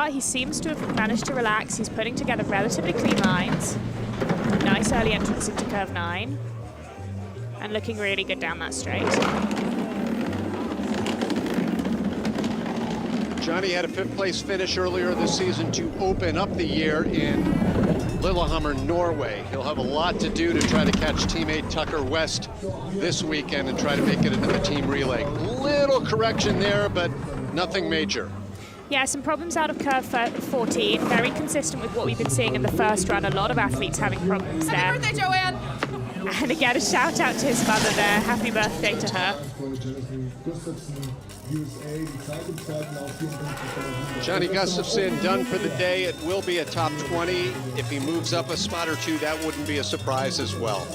start. He seems to have managed to relax. He's putting together relatively clean lines. Nice early entrance into curve 9. And looking really good down that straight. Johnny had a 5th place finish earlier this season to open up the year in Lillehammer, Norway. He'll have a lot to do to try to catch teammate Tucker West this weekend and try to make it into the team relay. Little correction there, but nothing major. Yeah, some problems out of curve 14. Very consistent with what we've been seeing in the first run. A lot of athletes having problems there. Happy birthday, Joanne! And again, a shout out to his mother there. Happy birthday to her. Johnny Gustafson done for the day. It will be a top 20. If he moves up a spot or two, that wouldn't be a surprise as well.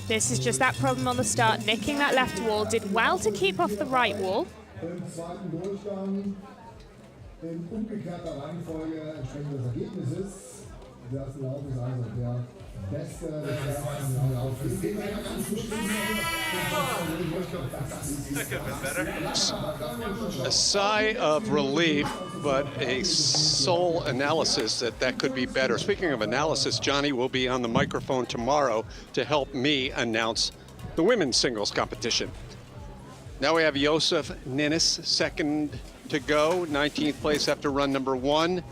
This is just that problem on the start, nicking that left wall. Did well to keep off the right wall. A sigh of relief, but a soul analysis that could be better. Speaking of analysis, Johnny will be on the microphone tomorrow to help me announce the women's singles competition. Now we have Josef Ninnis, second to go, 19th place after run number 1.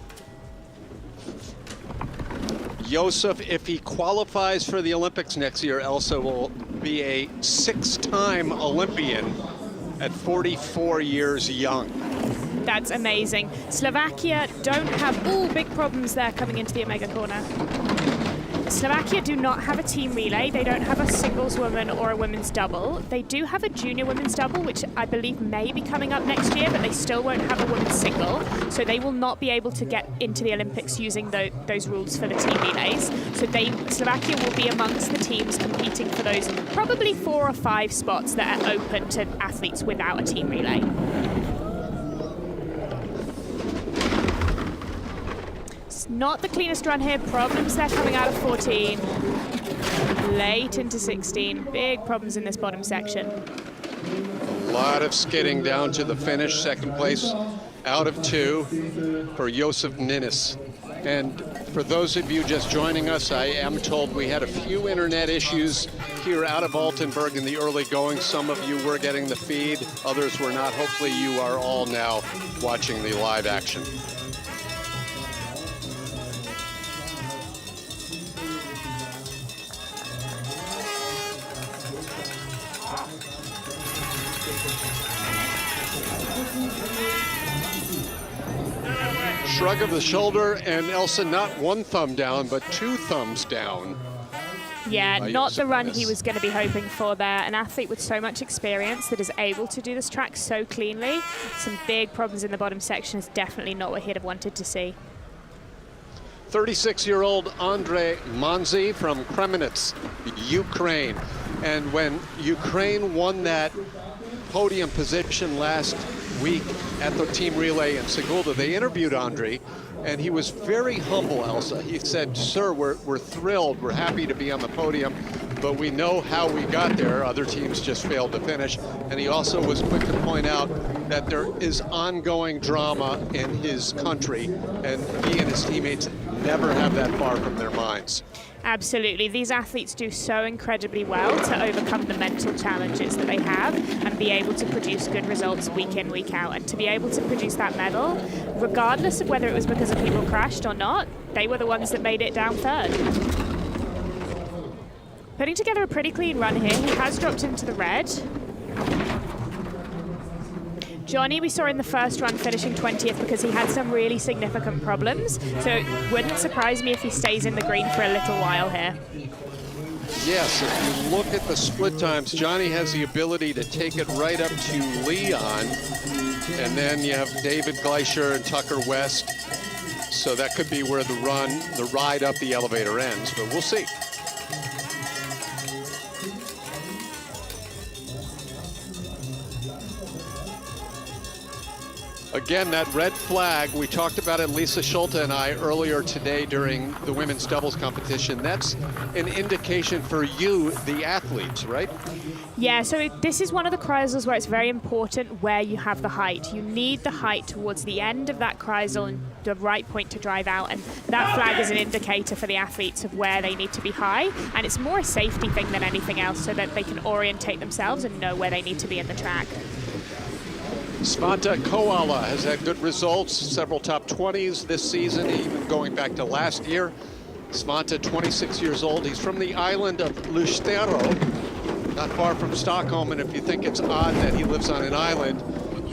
Josef, if he qualifies for the Olympics next year, Elsa will be a 6-time Olympian at 44 years young. That's amazing. Slovakia don't have, big problems there coming into the Omega corner. Slovakia do not have a team relay. They don't have a singles woman or a women's double. They do have a junior women's double, which I believe may be coming up next year, but they still won't have a women's single. So they will not be able to get into the Olympics using those rules for the team relays. So Slovakia will be amongst the teams competing for those probably 4 or 5 spots that are open to athletes without a team relay. Not the cleanest run here. Problems there coming out of 14. Late into 16. Big problems in this bottom section. A lot of skidding down to the finish. Second place out of 2 for Josef Ninnis. And for those of you just joining us, I am told we had a few internet issues here out of Altenberg in the early going. Some of you were getting the feed, others were not. Hopefully you are all now watching the live action. Shrug of the shoulder, and Elsa not 1 thumb down, but 2 thumbs down. Yeah, not the run he was going to be hoping for there. An athlete with so much experience that is able to do this track so cleanly. Some big problems in the bottom section is definitely not what he'd have wanted to see. 36-year-old Andrei Manzi from Kremenets, Ukraine. And when Ukraine won that podium position last week at the team relay in Sigulda, they interviewed Andrei, and he was very humble, Elsa. He said, "Sir, we're thrilled, we're happy to be on the podium, but we know how we got there. Other teams just failed to finish." And he also was quick to point out that there is ongoing drama in his country, and he and his teammates never have that far from their minds. Absolutely. These athletes do so incredibly well to overcome the mental challenges that they have and be able to produce good results week in, week out. And to be able to produce that medal, regardless of whether it was because of people crashed or not, they were the ones that made it down 3rd. Putting together a pretty clean run here. He has dropped into the red. Johnny, we saw in the first run finishing 20th because he had some really significant problems. So it wouldn't surprise me if he stays in the green for a little while here. Yes, if you look at the split times, Johnny has the ability to take it right up to Leon. And then you have David Gleicher and Tucker West. So that could be where the ride up the elevator ends, but we'll see. Again, that red flag, we talked about it, Lisa Schulte and I, earlier today during the women's doubles competition. That's an indication for you, the athletes, right? Yeah, so this is one of the kreisels where it's very important where you have the height. You need the height towards the end of that kreisel and the right point to drive out, and that flag is an indicator for the athletes of where they need to be high, and it's more a safety thing than anything else so that they can orientate themselves and know where they need to be in the track. Svante Koala has had good results, several top 20s this season, even going back to last year. Svante, 26 years old. He's from the island of Luge, not far from Stockholm, and if you think it's odd that he lives on an island,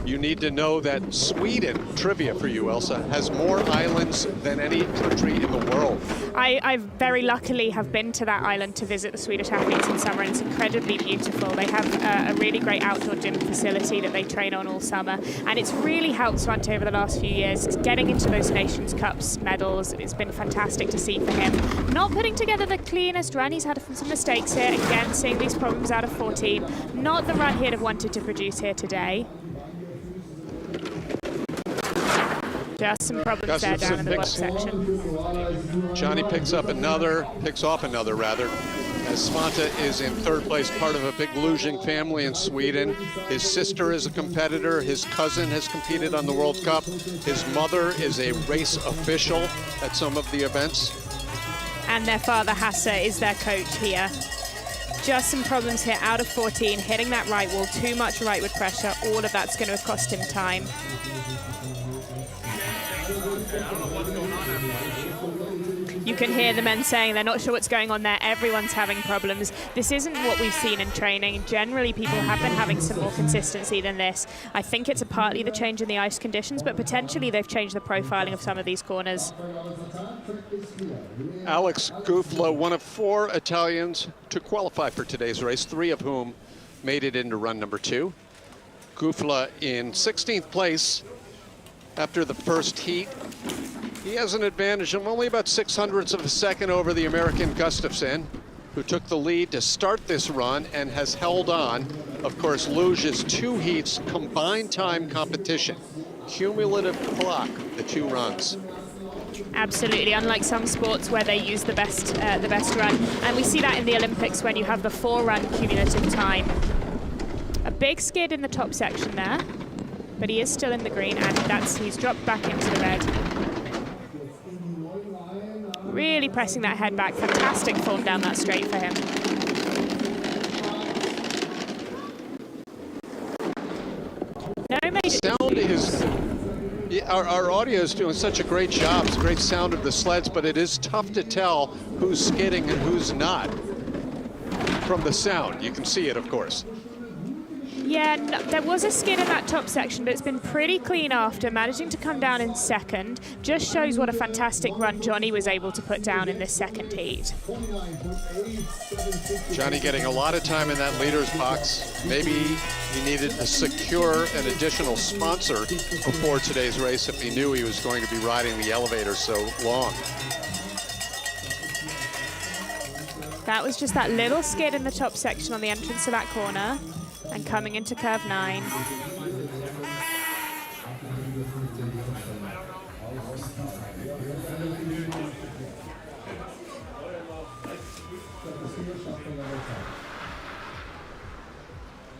you need to know that Sweden, trivia for you, Elsa, has more islands than any country in the world. I very luckily have been to that island to visit the Swedish athletes in summer, and it's incredibly beautiful. They have a really great outdoor gym facility that they train on all summer, and it's really helped Svante over the last few years. It's getting into those Nations Cups medals. It's been fantastic to see for him. Not putting together the cleanest run. He's had some mistakes here. Again, seeing these problems out of 14. Not the run he'd have wanted to produce here today. Just some problems there down in the work section. Johnny picks off another, as Svante is in third place, part of a big luging family in Sweden. His sister is a competitor. His cousin has competed on the World Cup. His mother is a race official at some of the events. And their father, Hasse, is their coach here. Just some problems here out of 14, hitting that right wall, too much rightward pressure. All of that's going to cost him time. You can hear the men saying they're not sure what's going on there. Everyone's having problems. This isn't what we've seen in training. Generally, people have been having some more consistency than this. I think it's partly the change in the ice conditions, but potentially they've changed the profiling of some of these corners. Alex Gufler, one of 4 Italians to qualify for today's race, 3 of whom made it into run number 2. Gufler in 16th place after the first heat. He has an advantage of only about 0.06 of a second over the American Gustafsson, who took the lead to start this run and has held on. Of course, Luge is 2 heats, combined time competition, cumulative clock, the 2 runs. Absolutely, unlike some sports where they use the best run. And we see that in the Olympics when you have the 4-run cumulative time. A big skid in the top section there, but he is still in the green, and he's dropped back into the red. Really pressing that head back. Fantastic form down that straight for him. No major sound is, our audio is doing such a great job. It's a great sound of the sleds, but it is tough to tell who's skidding and who's not from the sound. You can see it, of course. Yeah, no, there was a skid in that top section, but it's been pretty clean after, managing to come down in second. Just shows what a fantastic run Johnny was able to put down in this second heat. Johnny getting a lot of time in that leader's box. Maybe he needed to secure an additional sponsor before today's race if he knew he was going to be riding the elevator so long. That was just that little skid in the top section on the entrance to that corner. And coming into curve 9.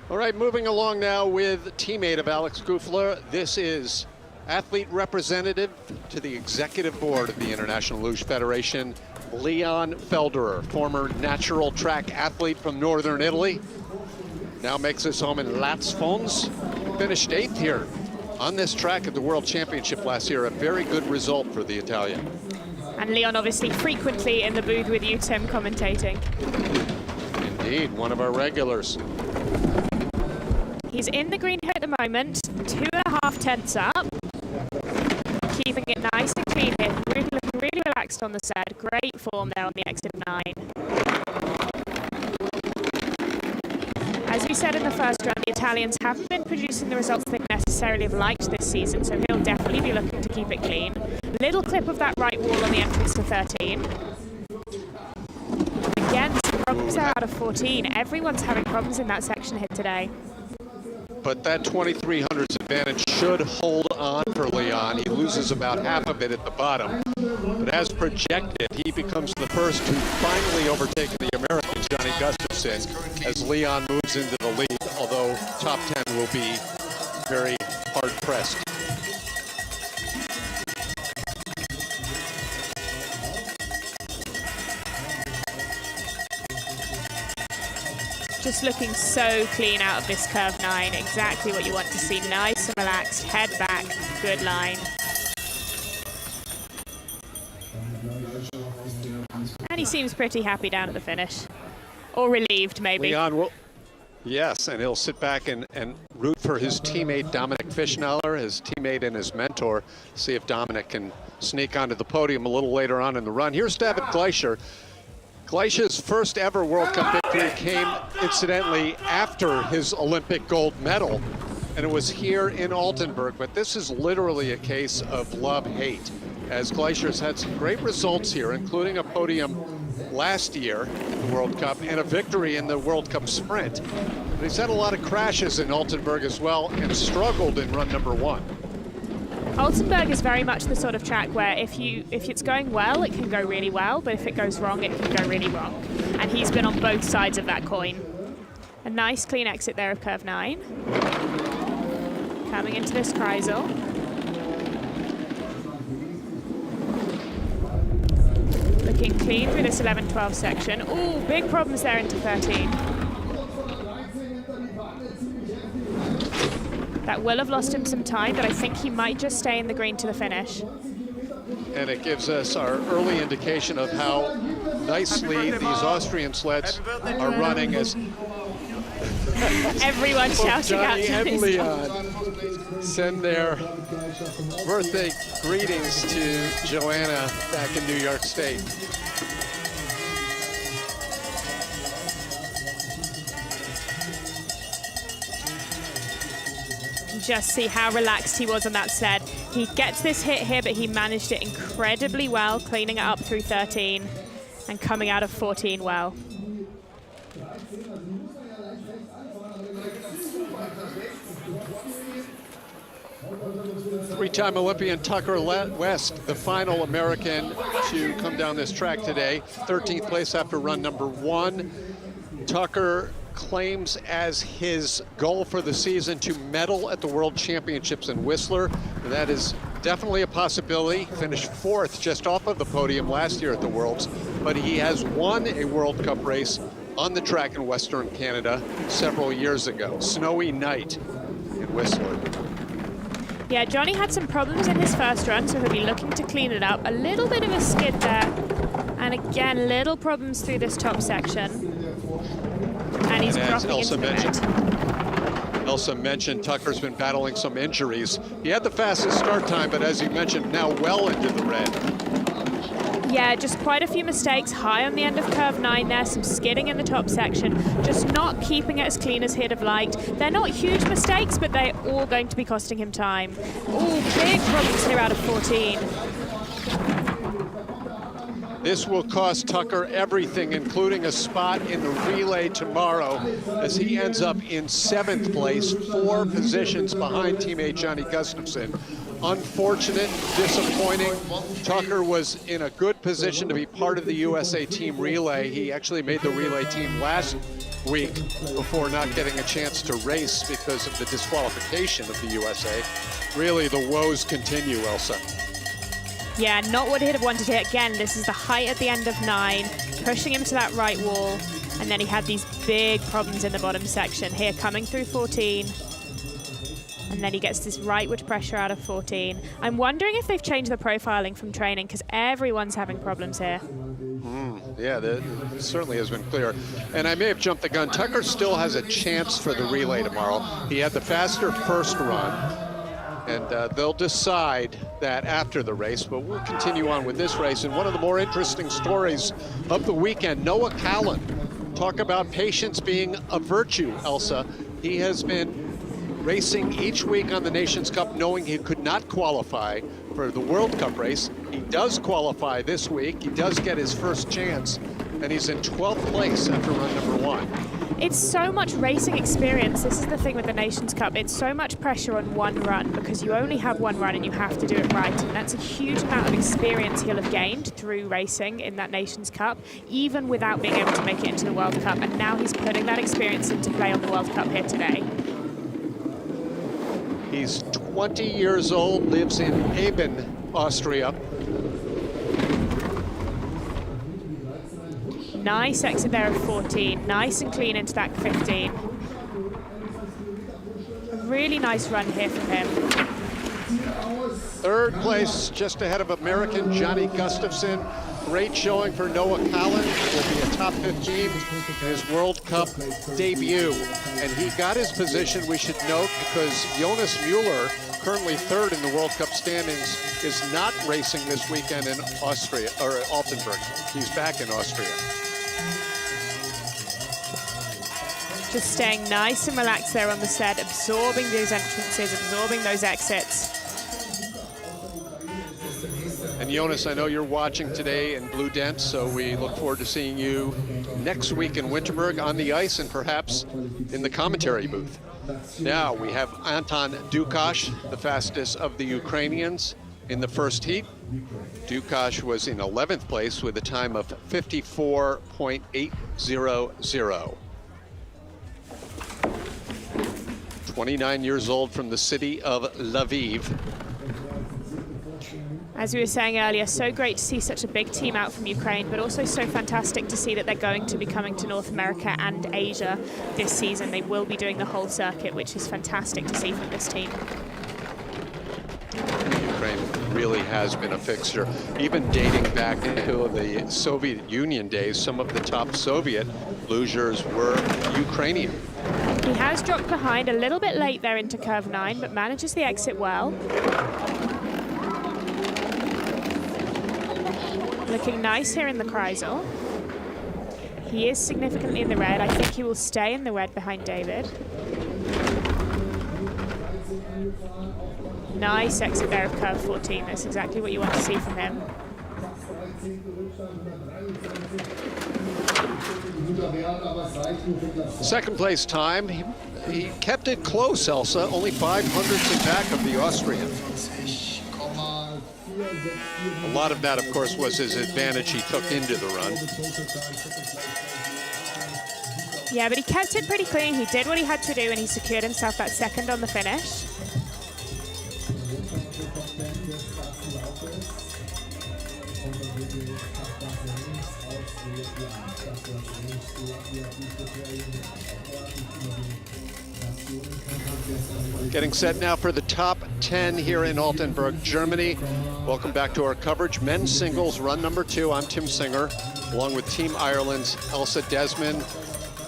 All right, moving along now with teammate of Alex Gufler. This is athlete representative to the executive board of the International Luge Federation, Leon Felderer, former natural track athlete from Northern Italy. Now makes his home in Latsfons. Finished 8th here on this track at the World Championship last year. A very good result for the Italian. And Leon obviously frequently in the booth with you, Tim, commentating. Indeed, one of our regulars. He's in the green here at the moment, 2.5 tenths up. Keeping it nice and clean here, looking really relaxed on the set. Great form there on the exit 9. As we said in the first round, the Italians haven't been producing the results they necessarily have liked this season, so he'll definitely be looking to keep it clean. Little clip of that right wall on the entrance to 13. Again, some problems there out of 14. Everyone's having problems in that section here today. but that 2300s advantage should hold on for Leon. He loses about half of it at the bottom. But as projected, he becomes the first to finally overtake the American Johnny Gustafson as Leon moves into the lead, although top 10 will be very hard-pressed. Just looking so clean out of this curve 9. Exactly what you want to see. Nice and relaxed. Head back. Good line. And he seems pretty happy down at the finish. Or relieved, maybe. Leon will, yes, and he'll sit back and root for his teammate Dominic Fischnaller, his teammate and his mentor, see if Dominic can sneak onto the podium a little later on in the run. Here's David Gleicher. Gleicher's first ever World Cup victory came, incidentally, after his Olympic gold medal, and it was here in Altenberg, but this is literally a case of love-hate, as Gleicher's had some great results here, including a podium last year in the World Cup and a victory in the World Cup sprint. But he's had a lot of crashes in Altenberg as well and struggled in run number 1. Altenberg is very much the sort of track where if it's going well, it can go really well, but if it goes wrong, it can go really wrong. And he's been on both sides of that coin. A nice clean exit there of curve 9. Coming into this Kreisel. Looking clean through this 11-12 section. Ooh, big problems there into 13. That will have lost him some time, but I think he might just stay in the green to the finish. And it gives us our early indication of how nicely these Austrian sleds are running as everyone shouting out Johnny to and his Leon send their birthday greetings to Joanna back in New York State. Just see how relaxed he was on that sled. He gets this hit here, but he managed it incredibly well, cleaning it up through 13 and coming out of 14 well. Three-time Olympian Tucker West, the final American to come down this track today. 13th place after run number 1. Tucker claims as his goal for the season to medal at the World Championships in Whistler. That is definitely a possibility. Finished 4th just off of the podium last year at the Worlds, but he has won a World Cup race on the track in Western Canada several years ago. Snowy night in Whistler. Yeah, Johnny had some problems in his first run, so he'll be looking to clean it up. A little bit of a skid there, and again, little problems through this top section. And he's dropping into the red. Elsa mentioned Tucker's been battling some injuries. He had the fastest start time, but as you mentioned, now well into the red. Yeah, just quite a few mistakes. High on the end of curve 9 there, some skidding in the top section. Just not keeping it as clean as he'd have liked. They're not huge mistakes, but they're all going to be costing him time. Ooh, big problems here out of 14. This will cost Tucker everything, including a spot in the relay tomorrow, as he ends up in 7th place, 4 positions behind teammate Johnny Gustafson. Unfortunate, disappointing. Tucker was in a good position to be part of the USA team relay. He actually made the relay team last week before not getting a chance to race because of the disqualification of the USA. Really, the woes continue, Elsa. Yeah, not what he'd have wanted here. Again, this is the height at the end of 9, pushing him to that right wall, and then he had these big problems in the bottom section. Here, coming through 14, and then he gets this rightward pressure out of 14. I'm wondering if they've changed the profiling from training, because everyone's having problems here. Yeah, that certainly has been clear. And I may have jumped the gun. Tucker still has a chance for the relay tomorrow. He had the faster first run. And they'll decide that after the race, but we'll continue on with this race. And one of the more interesting stories of the weekend, Noah Callan. Talk about patience being a virtue, Elsa. He has been racing each week on the Nations Cup knowing he could not qualify for the World Cup race. He does qualify this week. He does get his first chance and he's in 12th place after run number 1. It's so much racing experience. This is the thing with the Nations Cup. It's so much pressure on one run because you only have one run and you have to do it right. And that's a huge amount of experience he'll have gained through racing in that Nations Cup, even without being able to make it into the World Cup. And now he's putting that experience into play on the World Cup here today. He's 20 years old, lives in Eben, Austria. Nice exit there of 14, nice and clean into that 15. A really nice run here from him. 3rd place, just ahead of American Johnny Gustafson. Great showing for Noah Collins. Will be a top 15 in his World Cup debut. And he got his position, we should note, because Jonas Müller, currently 3rd in the World Cup standings, is not racing this weekend in Austria, or Altenberg. He's back in Austria. Just staying nice and relaxed there on the set, absorbing those entrances, absorbing those exits. And Jonas, I know you're watching today in Blue Dent, so we look forward to seeing you next week in Winterberg on the ice and perhaps in the commentary booth. Now we have Anton Dukash, the fastest of the Ukrainians in the first heat. Dukash was in 11th place with a time of 54.800. 29 years old from the city of Lviv. As we were saying earlier, so great to see such a big team out from Ukraine, but also so fantastic to see that they're going to be coming to North America and Asia this season. They will be doing the whole circuit, which is fantastic to see from this team. Ukraine really has been a fixture. Even dating back to the Soviet Union days, some of the top Soviet lugers were Ukrainian. He has dropped behind a little bit late there into curve 9, but manages the exit well. Looking nice here in the Kreisel. He is significantly in the red. I think he will stay in the red behind David. Nice exit there of curve 14. That's exactly what you want to see from him. Second place time. He kept it close, Elsa. Only 500ths in back of the Austrian. A lot of that, of course, was his advantage he took into the run. Yeah, but he kept it pretty clean. He did what he had to do, and he secured himself that second on the finish. Getting set now for the top 10 here in Altenberg, Germany. Welcome back to our coverage. Men's singles, run number 2. I'm Tim Singer, along with Team Ireland's Elsa Desmond.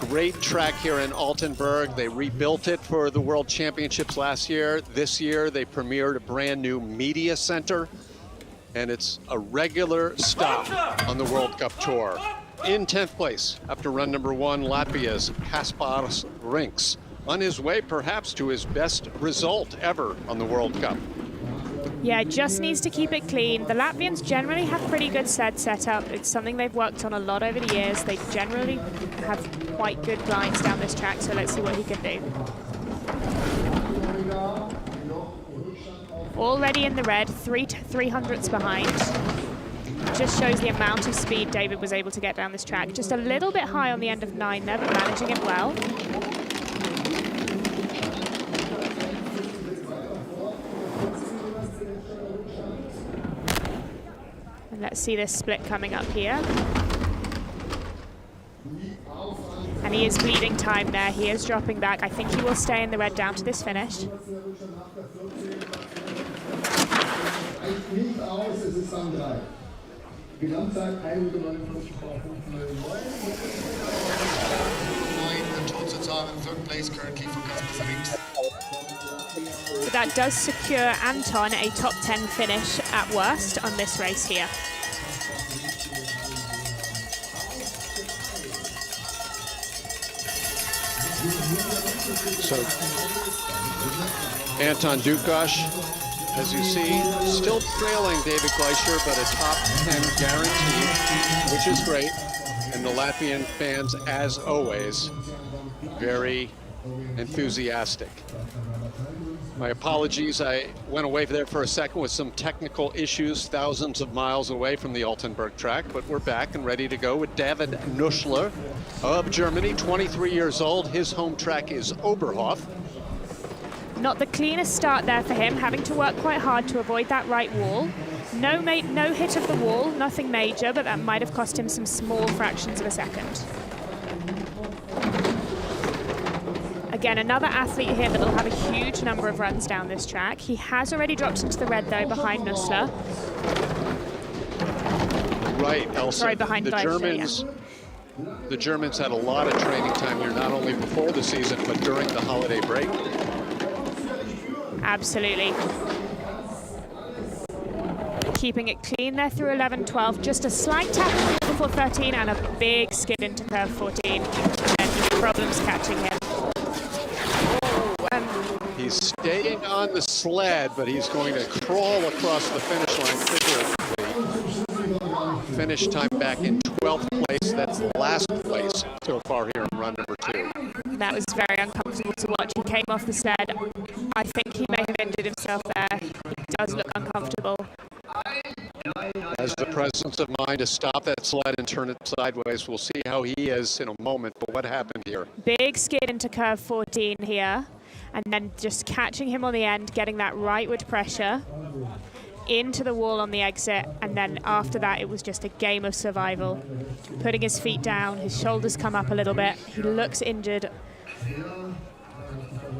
Great track here in Altenberg. They rebuilt it for the World Championships last year. This year, they premiered a brand new media center, and it's a regular stop on the World Cup Tour. In 10th place, after run number 1, Latvia's Kaspars Rinks, on his way perhaps to his best result ever on the World Cup. Yeah, just needs to keep it clean. The Latvians generally have pretty good setup. It's something they've worked on a lot over the years. They generally have quite good blinds down this track, so let's see what he can do. Already in the red, 300ths behind. Just shows the amount of speed David was able to get down this track. Just a little bit high on the end of 9 there, but managing it well. And let's see this split coming up here. And he is bleeding time there. He is dropping back. I think he will stay in the red down to this finish. But that does secure Anton a top 10 finish at worst on this race here. So Anton Dukash, as you see, still trailing David Gleicher, but a top 10 guarantee, which is great. And the Latvian fans, as always, very enthusiastic. My apologies, I went away there for a second with some technical issues thousands of miles away from the ALTENBERG track, but we're back and ready to go with David Nuschler of Germany, 23 years old. His home track is Oberhof. Not the cleanest start there for him, having to work quite hard to avoid that right wall. No hit of the wall, nothing major, but that might have cost him some small fractions of a second. Again, another athlete here that will have a huge number of runs down this track. He has already dropped into the red, though, behind Nuschler. Right, Elsa. Sorry, behind the Germans had a lot of training time here, not only before the season, but during the holiday break. Absolutely. Keeping it clean there through 11-12. Just a slight tap before 13 and a big skid into curve 14. And problems catching him. He's staying on the sled, but he's going to crawl across the finish line figuratively. Finish time back in 12th place. That's last place so far here in run number 2. That was very uncomfortable to watch. He came off the sled. I think he may have injured himself there. He does look uncomfortable. Has the presence of mind to stop that sled and turn it sideways. We'll see how he is in a moment, but what happened here? Big skid into curve 14 here, and then just catching him on the end, getting that rightward pressure into the wall on the exit, and then after that it was just a game of survival. Putting his feet down, his shoulders come up a little bit. He looks injured.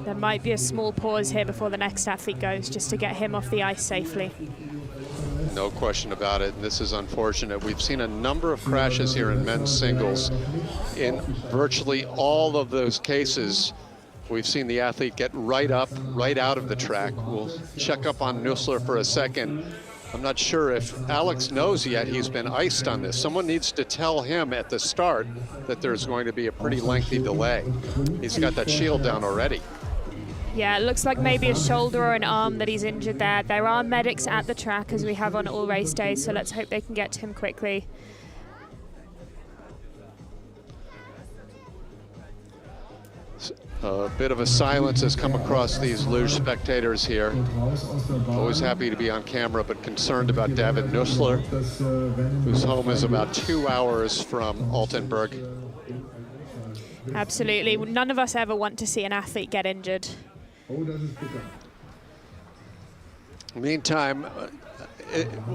There might be a small pause here before the next athlete goes, just to get him off the ice safely. No question about it, and this is unfortunate. We've seen a number of crashes here in men's singles. In virtually all of those cases, we've seen the athlete get right up, right out of the track. We'll check up on Nuschler for a second. I'm not sure if Alex knows yet he's been iced on this. Someone needs to tell him at the start that there's going to be a pretty lengthy delay. He's got that shield down already. Yeah, it looks like maybe a shoulder or an arm that he's injured there. There are medics at the track, as we have on all race days, so let's hope they can get to him quickly. A bit of a silence has come across these Luge spectators here. Always happy to be on camera, but concerned about David Nuschler, whose home is about 2 hours from ALTENBERG. Absolutely. None of us ever want to see an athlete get injured. Meantime,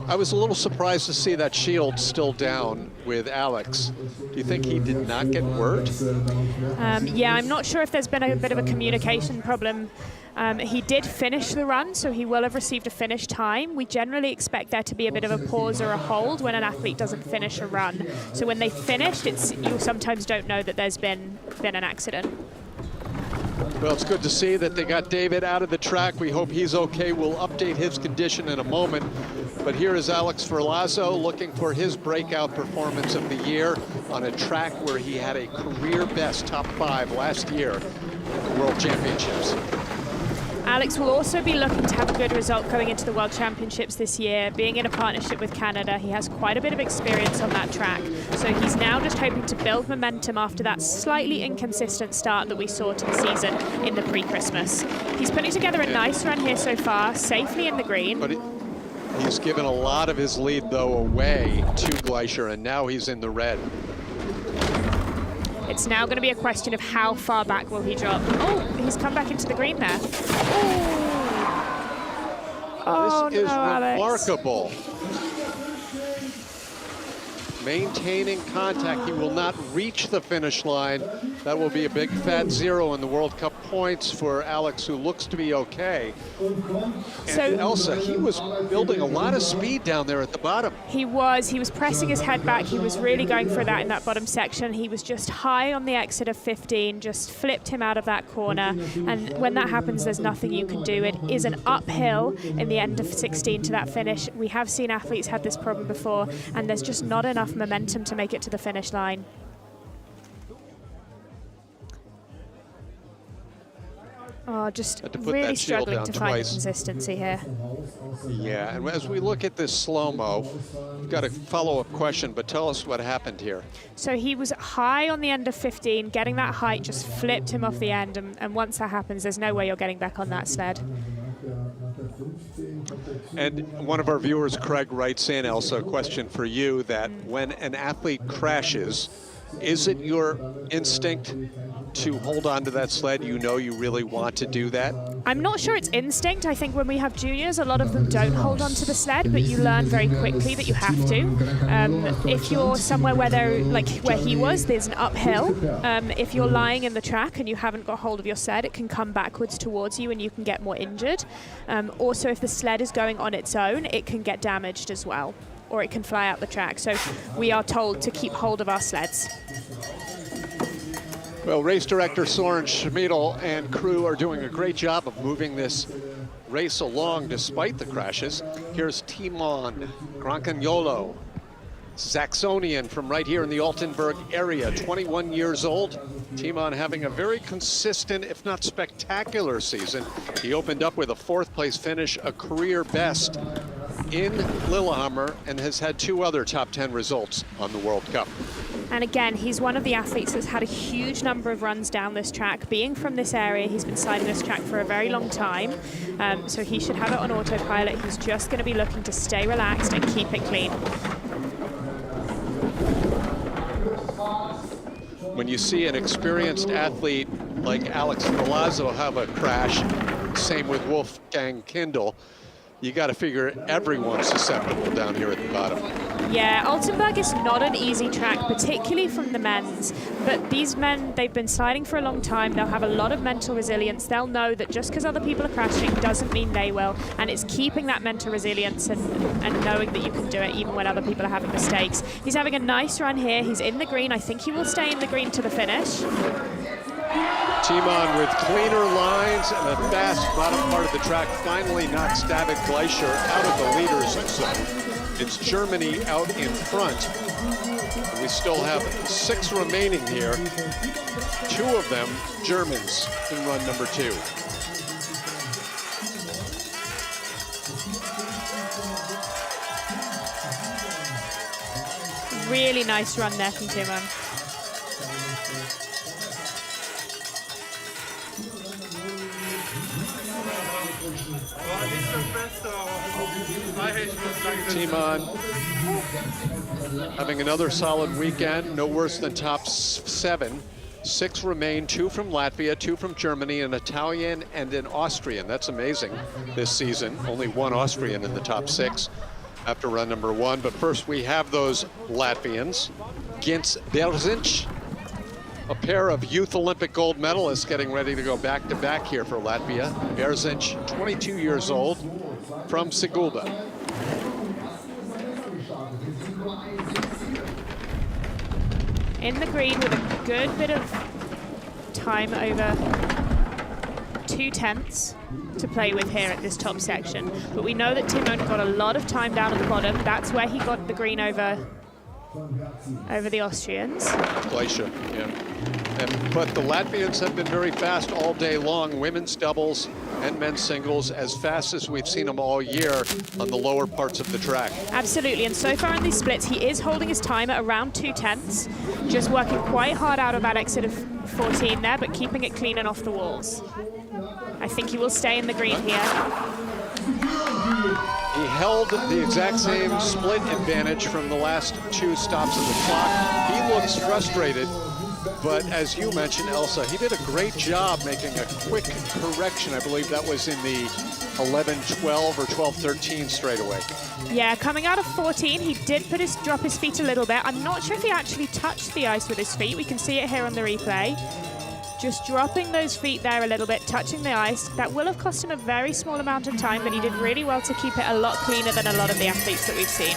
I was a little surprised to see that shield still down with Alex. Do you think he did not get word? Yeah, I'm not sure if there's been a bit of a communication problem. He did finish the run, so he will have received a finish time. We generally expect there to be a bit of a pause or a hold when an athlete doesn't finish a run. So when they finished, you sometimes don't know that there's been an accident. Well, it's good to see that they got David out of the track. We hope he's okay. We'll update his condition in a moment. But here is Alex Ferlazzo looking for his breakout performance of the year on a track where he had a career best top 5 last year at the World Championships. Alex will also be looking to have a good result going into the World Championships this year. Being in a partnership with Canada, he has quite a bit of experience on that track. So he's now just hoping to build momentum after that slightly inconsistent start that we saw to the season in the pre-Christmas. He's putting together a nice run here so far, safely in the green. But he's given a lot of his lead, though, away to Glacier, and now he's in the red. It's now going to be a question of how far back will he drop. Oh, he's come back into the green there. Oh, this is no, remarkable. Alex. Maintaining contact. He will not reach the finish line. That will be a big fat 0 in the World Cup points for Alex, who looks to be okay. And Elsa, he was building a lot of speed down there at the bottom. He was pressing his head back. He was really going for that in that bottom section. He was just high on the exit of 15, just flipped him out of that corner. And when that happens, there's nothing you can do. It is an uphill in the end of 16 to that finish. We have seen athletes have this problem before, and there's just not enough momentum to make it to the finish line. Oh, just really struggling to find consistency here. Yeah, and as we look at this slow-mo, we've got a follow-up question, but tell us what happened here. So he was high on the end of 15, getting that height just flipped him off the end, and once that happens, there's no way you're getting back on that sled. And one of our viewers, Craig, writes in also a question for you that when an athlete crashes, is it your instinct to hold on to that sled? You know you really want to do that? I'm not sure it's instinct. I think when we have juniors, a lot of them don't hold on to the sled, but you learn very quickly that you have to. If you're somewhere where like where he was, there's an uphill. If you're lying in the track and you haven't got hold of your sled, it can come backwards towards you and you can get more injured. Also, if the sled is going on its own, it can get damaged as well, or it can fly out the track. So we are told to keep hold of our sleds. Well, race director Soren Schmidl and crew are doing a great job of moving this race along despite the crashes. Here's Timon Grancagnolo, Saxonian from right here in the Altenberg area, 21 years old. Timon having a very consistent, if not spectacular season. He opened up with a 4th place finish, a career best in Lillehammer, and has had 2 other top 10 results on the World Cup. And again, he's one of the athletes that's had a huge number of runs down this track. Being from this area, he's been sliding this track for a very long time. So he should have it on autopilot. He's just going to be looking to stay relaxed and keep it clean. When you see an experienced athlete like Alex Milazzo have a crash, same with Wolfgang Kindl, you got to figure everyone's susceptible down here at the bottom. Yeah, Altenberg is not an easy track, particularly from the men's. But these men, they've been sliding for a long time. They'll have a lot of mental resilience. They'll know that just because other people are crashing doesn't mean they will. And it's keeping that mental resilience and knowing that you can do it even when other people are having mistakes. He's having a nice run here. He's in the green. I think he will stay in the green to the finish. Timon with cleaner lines and a fast bottom part of the track finally knocks David Gleicher out of the leaders zone. It's Germany out in front. We still have 6 remaining here. 2 of them Germans in run number 2. Really nice run there from Timon. Timon having another solid weekend, no worse than top 7. 6 remain, 2 from Latvia, 2 from Germany, an Italian and an Austrian. That's amazing this season. Only 1 Austrian in the top 6 after run number 1. But first we have those Latvians. Gins Berziņš, a pair of youth Olympic gold medalists getting ready to go back-to-back here for Latvia. Berziņš, 22 years old, from Sigulda. In the green with a good bit of time over 2/10 to play with here at this top section. But we know that Timon got a lot of time down at the bottom. That's where he got the green over the Austrians. Gleicher, yeah. But the Latvians have been very fast all day long. Women's doubles and men's singles as fast as we've seen them all year on the lower parts of the track. Absolutely, and so far in these splits, he is holding his time at around 2/10, just working quite hard out of that exit of 14 there, but keeping it clean and off the walls. I think he will stay in the green here. He held the exact same split advantage from the last 2 stops of the clock. He looks frustrated, but as you mentioned, Elsa, he did a great job making a quick correction. I believe that was in the 11-12 or 12-13 straightaway. Yeah, coming out of 14, he did drop his feet a little bit. I'm not sure if he actually touched the ice with his feet. We can see it here on the replay. Just dropping those feet there a little bit, touching the ice. That will have cost him a very small amount of time, but he did really well to keep it a lot cleaner than a lot of the athletes that we've seen.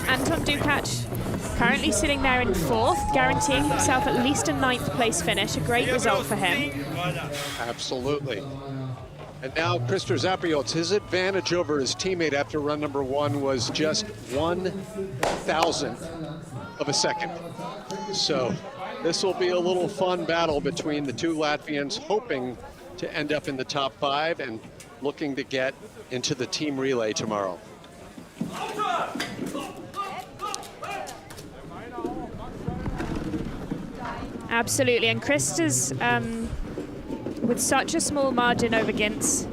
Anton Dukac currently sitting there in 4th, guaranteeing himself at least a 9th place finish. A great result for him. Absolutely. And now Krister Zapiots, his advantage over his teammate after run number 1 was just 1/1000th of a second. So this will be a little fun battle between the 2 Latvians, hoping to end up in the top 5 and looking to get into the team relay tomorrow. Absolutely, and Krista's with such a small margin over Gintz.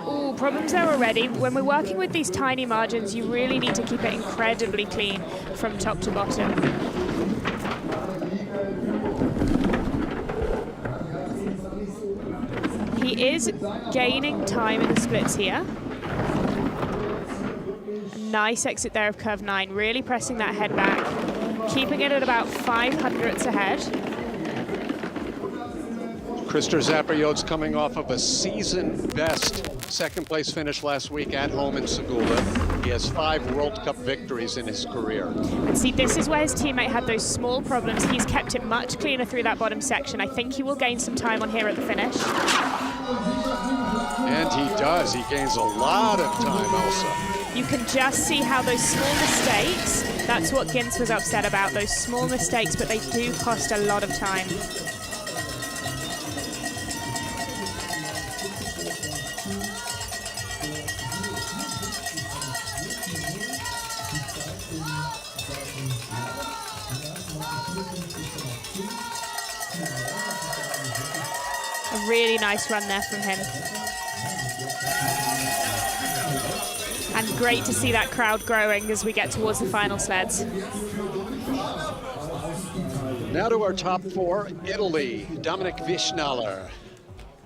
Ooh, problems there already. When we're working with these tiny margins, you really need to keep it incredibly clean from top to bottom. He is gaining time in the splits here. Nice exit there of curve 9, really pressing that head back, keeping it at about 500ths ahead. Krister Zapriot's coming off of a season-best second-place finish last week at home in Segula. He has 5 World Cup victories in his career. And see, this is where his teammate had those small problems. He's kept it much cleaner through that bottom section. I think he will gain some time on here at the finish. And he does. He gains a lot of time also. You can just see how those small mistakes, that's what Gintz was upset about, those small mistakes, but they do cost a lot of time. A really nice run there from him. And great to see that crowd growing as we get towards the final sleds. Now to our top 4, Italy, Dominik Wischnaller.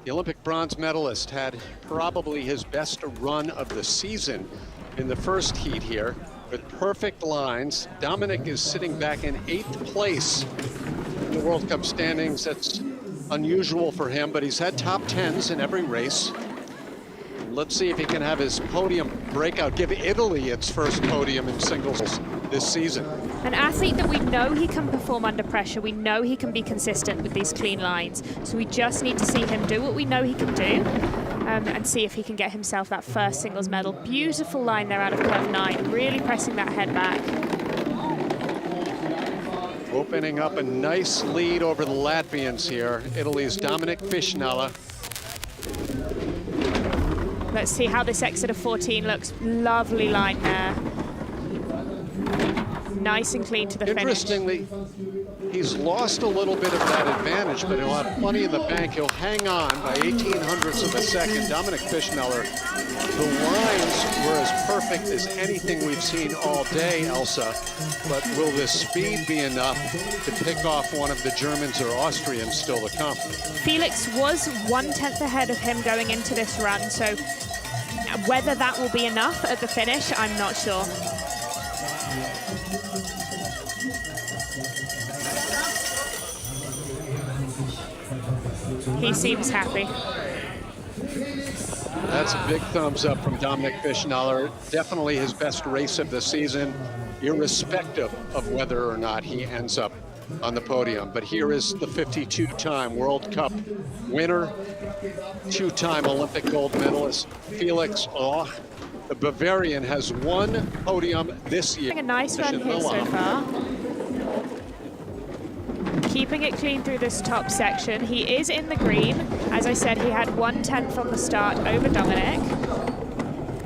The Olympic bronze medalist had probably his best run of the season in the first heat here with perfect lines. Dominik is sitting back in 8th place in the World Cup standings. That's unusual for him, but he's had top 10s in every race. Let's see if he can have his podium breakout, give Italy its first podium in singles this season. An athlete that we know he can perform under pressure. We know he can be consistent with these clean lines. So we just need to see him do what we know he can do and see if he can get himself that first singles medal. Beautiful line there out of curve 9, really pressing that head back. Opening up a nice lead over the Latvians here. Italy's Dominik Wischnaller. Let's see how this exit of 14 looks. Lovely line there. Nice and clean to the finish. Interestingly, he's lost a little bit of that advantage, but he'll have plenty in the bank. He'll hang on by 1800ths of a second. Dominik Wischnaller, the lines were as perfect as anything we've seen all day, Elsa, but will the speed be enough to pick off one of the Germans or Austrians still to come? Felix was 1/10 ahead of him going into this run, so whether that will be enough at the finish, I'm not sure. He seems happy. That's a big thumbs up from Dominik Wischnaller. Definitely his best race of the season, irrespective of whether or not he ends up on the podium. But here is the 52-time World Cup winner, 2-time Olympic gold medalist, Felix Loch. The Bavarian has 1 podium this year. A nice run here so far. Keeping it clean through this top section. He is in the green. As I said, he had 1/10 on the start over Dominik.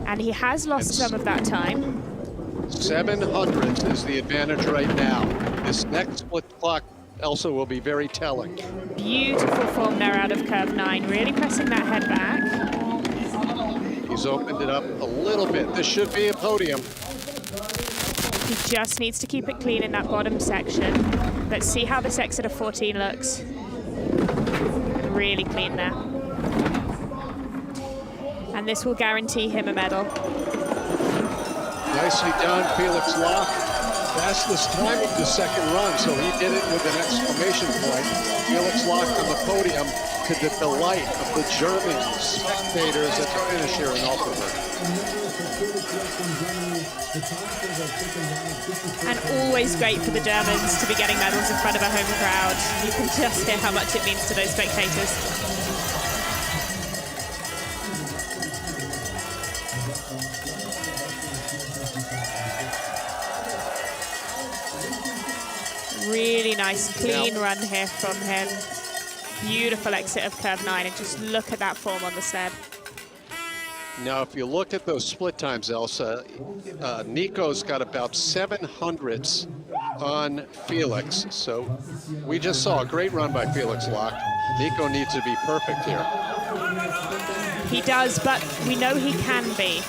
And he has lost some of that time. 700 is the advantage right now. This next split clock, Elsa, will be very telling. Beautiful form there out of curve 9, really pressing that head back. He's opened it up a little bit. This should be a podium. He just needs to keep it clean in that bottom section. Let's see how this exit of 14 looks. Really clean there. And this will guarantee him a medal. Nicely done, Felix Loch. Fastest time of the second run, so he did it with an exclamation point. Felix Loch on the podium to the delight of the German spectators at the finish here in ALTENBERG. And always great for the Germans to be getting medals in front of a home crowd. You can just hear how much it means to those spectators. Really nice, clean run here from him. beautiful exit of curve 9, and just look at that form on the sled. Now, if you look at those split times, Elsa, Nico's got about 700ths on Felix. So we just saw a great run by Felix Locke. Nico needs to be perfect here. He does, but we know he can be.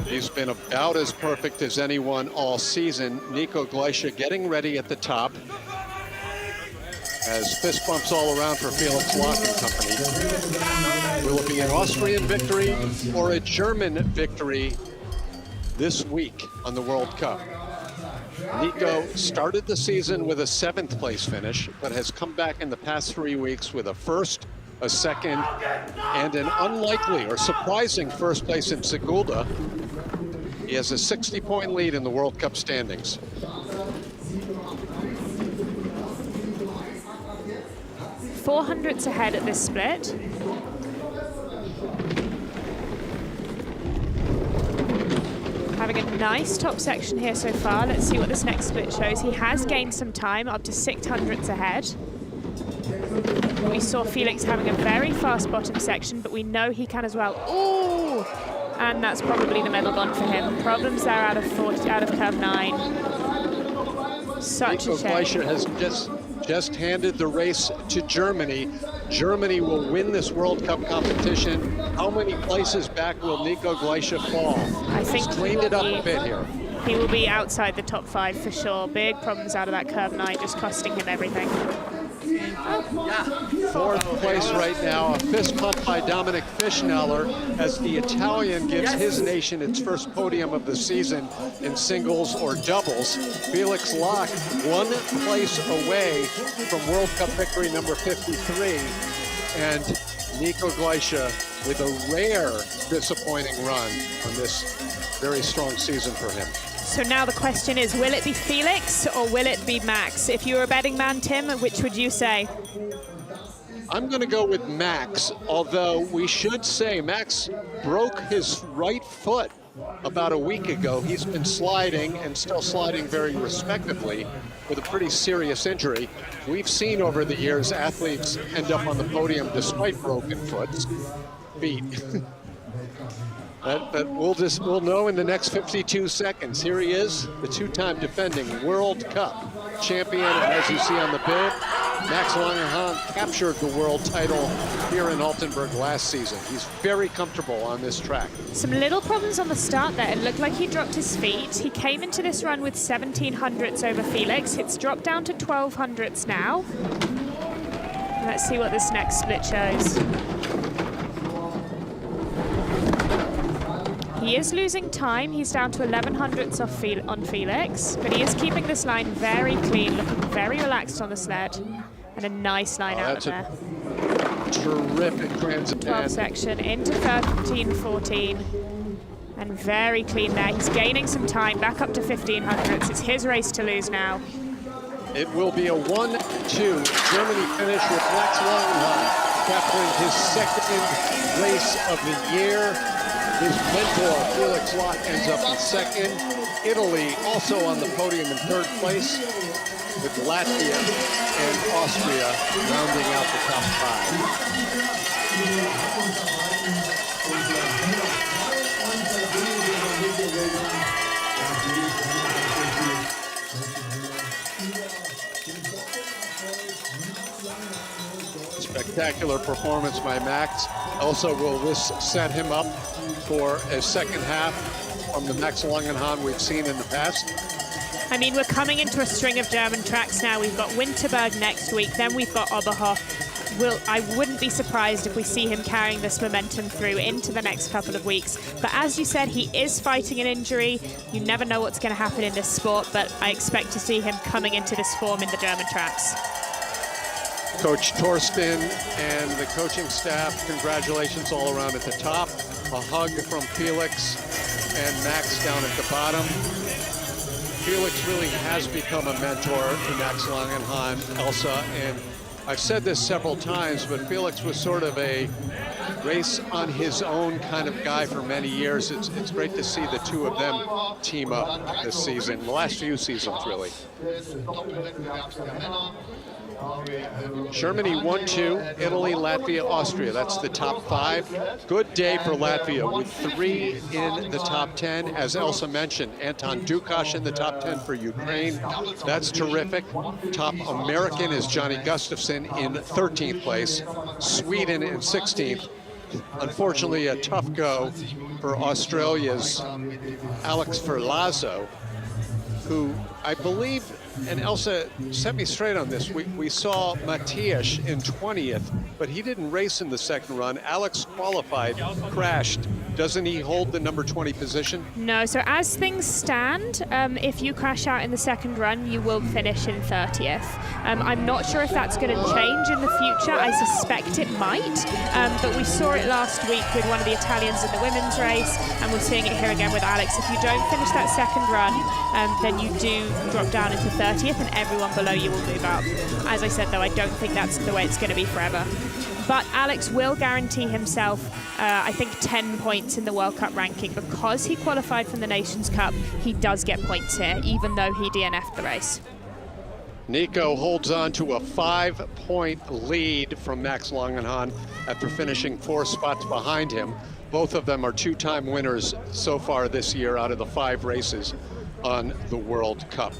He's been about as perfect as anyone all season. Nico Gleiche getting ready at the top, as fist bumps all around for Felix Locke and company. We're looking at Austrian victory or a German victory this week on the World Cup. Nico started the season with a 7th place finish, but has come back in the past 3 weeks with a 1st, a 2nd, and an unlikely or surprising 1st place in Sigulda. He has a 60-point lead in the World Cup standings. .400ths ahead at this split. Having a nice top section here so far. Let's see what this next split shows. He has gained some time, up to 600ths ahead. We saw Felix having a very fast bottom section, but we know he can as well. Ooh! And that's probably the medal gone for him. Problems there out of curve 9. Such Nico a shame. Gleiche has just handed the race to Germany. Germany will win this World Cup competition. How many places back will Nico Gleiche fall? I think he's cleaned it up a bit here. He will be outside the top 5 for sure. Big problems out of that curve 9, just costing him everything. 4th place right now, a fist pump by Dominic Fischneller as the Italian gives his nation its first podium of the season in singles or doubles. Felix Locke 1 place away from World Cup victory number 53, and Nico Gleiche with a rare disappointing run on this very strong season for him. So now the question is, will it be Felix or will it be Max? If you were a betting man, Tim, which would you say? I'm going to go with Max, although we should say Max broke his right foot about a week ago. He's been sliding and still sliding very respectively with a pretty serious injury. We've seen over the years athletes end up on the podium despite broken feet. But we'll know in the next 52 seconds. Here he is, the 2-time defending World Cup champion. And as you see on the bib, Max Langenhahn captured the world title here in Altenberg last season. He's very comfortable on this track. Some little problems on the start there. It looked like he dropped his feet. He came into this run with 1700ths over Felix. It's dropped down to 1200ths now. Let's see what this next split shows. He is losing time. He's down to 1100ths on Felix, but he is keeping this line very clean, looking very relaxed on the sled, and a nice line out of there. Terrific transit. 12 section into 13, 14, and very clean there. He's gaining some time, back up to 1500ths. It's his race to lose now. It will be a 1-2 Germany finish with Max Langenhahn capturing his 2nd race of the year. His mentor, Felix Locke, ends up in 2nd. Italy also on the podium in 3rd place, with Latvia and Austria rounding out the top 5. Spectacular performance by Max. Also, will this set him up for a 2nd half from the Max Langenhahn we've seen in the past? I mean, we're coming into a string of German tracks now. We've got Winterberg next week, then we've got Oberhof. I wouldn't be surprised if we see him carrying this momentum through into the next couple of weeks. But as you said, he is fighting an injury. You never know what's going to happen in this sport, but I expect to see him coming into this form in the German tracks. Coach Torsten and the coaching staff, congratulations all around at the top. A hug from Felix and Max down at the bottom. Felix really has become a mentor to Max Langenhahn, Elsa, and I've said this several times, but Felix was sort of a race on his own kind of guy for many years. It's great to see the two of them team up this season, the last few seasons, really. Germany 1-2, Italy, Latvia, Austria. That's the top 5. Good day for Latvia with 3 in the top 10. As Elsa mentioned, Anton Dukash in the top 10 for Ukraine. That's terrific. Top American is Johnny Gustafsson in 13th place. Sweden in 16th. Unfortunately, a tough go for Australia's Alex Ferlazzo, who I believe, and Elsa set me straight on this, we saw Matias in 20th, but he didn't race in the second run. Alex qualified, crashed. Doesn't he hold the number 20 position? No, so as things stand, if you crash out in the second run, you will finish in 30th. I'm not sure if that's going to change in the future. I suspect it might, but we saw it last week with one of the Italians in the women's race, and we're seeing it here again with Alex. If you don't finish that second run, then you do drop down into 30th, and everyone below you will move up. As I said, though, I don't think that's the way it's going to be forever. But Alex will guarantee himself, I think, 10 points in the World Cup ranking. Because he qualified from the Nations Cup, he does get points here, even though he DNF'd the race. Nico holds on to a 5-point lead from Max Langenhahn after finishing 4 spots behind him. Both of them are 2-time winners so far this year out of the 5 races on the World Cup.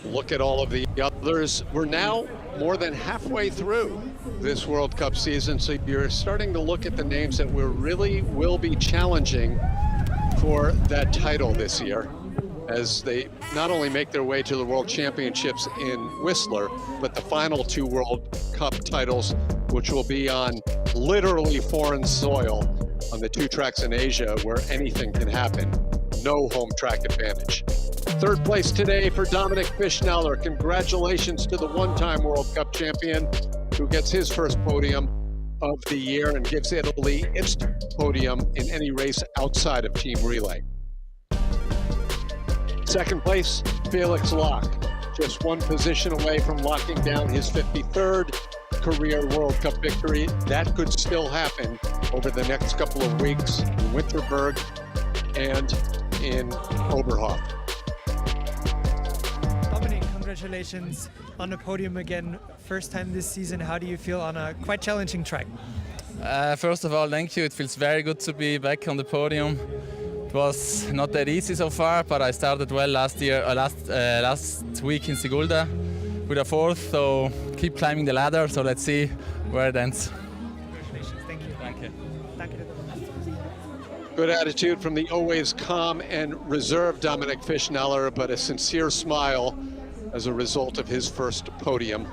Look at all of the others. We're now more than halfway through this World Cup season, so you're starting to look at the names that really will be challenging for that title this year, as they not only make their way to the World Championships in Whistler, but the final 2 World Cup titles, which will be on literally foreign soil on the 2 tracks in Asia where anything can happen. No home track advantage. 3rd place today for Dominik Fischneller. Congratulations to the 1-time World Cup champion who gets his first podium of the year and gives Italy its podium in any race outside of team relay. 2nd place, Felix Lach, just 1 position away from locking down his 53rd career World Cup victory. That could still happen over the next couple of weeks in Winterberg and in Oberhof. Dominik, congratulations on the podium again. First time this season. How do you feel on a quite challenging track? First of all, thank you. It feels very good to be back on the podium. It was not that easy so far, but I started well last week in Sigulda with a 4th, so keep climbing the ladder. So let's see where it ends. Congratulations. Thank you. Thank you. Good attitude from the always calm and reserved Dominik Fischneller, but a sincere smile as a result of his first podium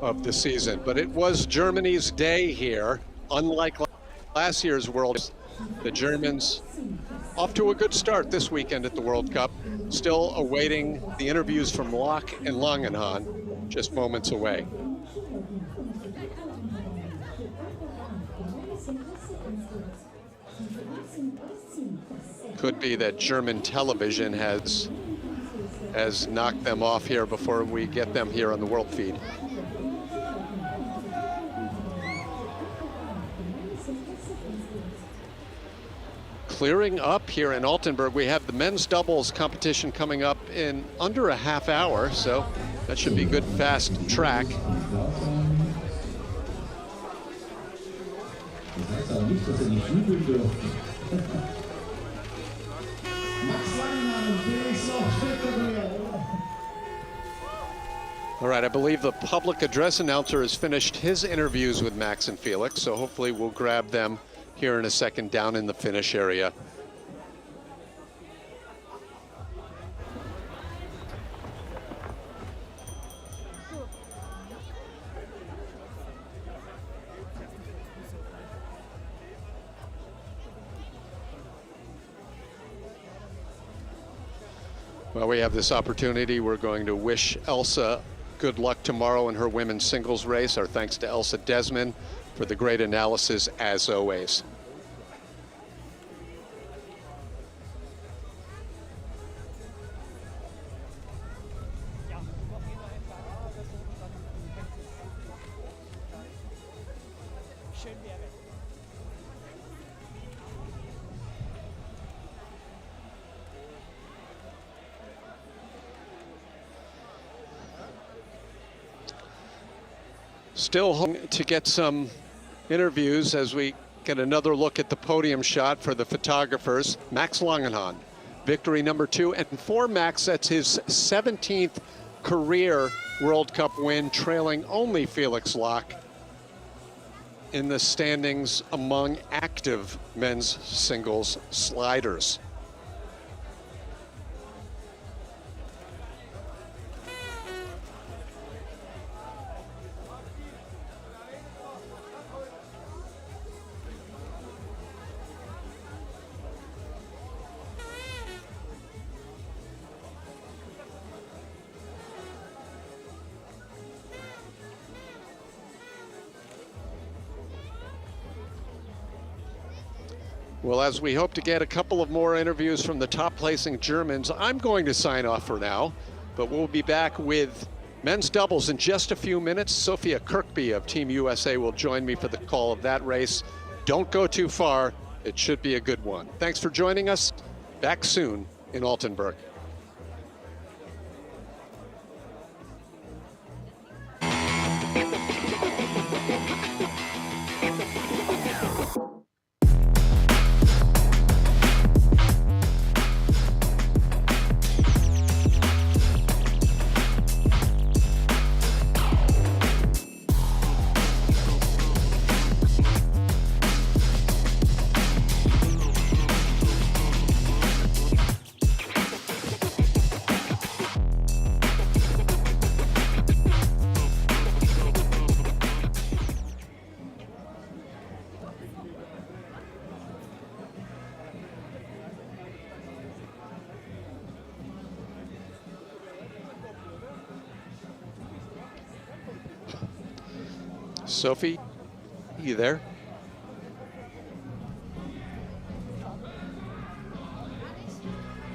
of the season. But it was Germany's day here. Unlike last year's World, the Germans off to a good start this weekend at the World Cup, still awaiting the interviews from Lach and Langenhahn just moments away. Could be that German television has knocked them off here before we get them here on the world feed. Clearing up here in Altenberg, we have the men's doubles competition coming up in under a half hour, so that should be good, fast track. All right, I believe the public address announcer has finished his interviews with Max and Felix, so hopefully we'll grab them here in a second down in the finish area. Well, we have this opportunity. We're going to wish Elsa good luck tomorrow in her women's singles race. Our thanks to Elsa Desmond for the great analysis as always. Still hoping to get some interviews as we get another look at the podium shot for the photographers. Max Langenhahn, victory number 2. And for Max, that's his 17th career World Cup win, trailing only Felix Locke in the standings among active men's singles sliders. Well, as we hope to get a couple of more interviews from the top placing Germans, I'm going to sign off for now, but we'll be back with men's doubles in just a few minutes. Sophia Kirkby of Team USA will join me for the call of that race. Don't go too far. It should be a good one. Thanks for joining us. Back soon in Altenberg. Sophie, you there?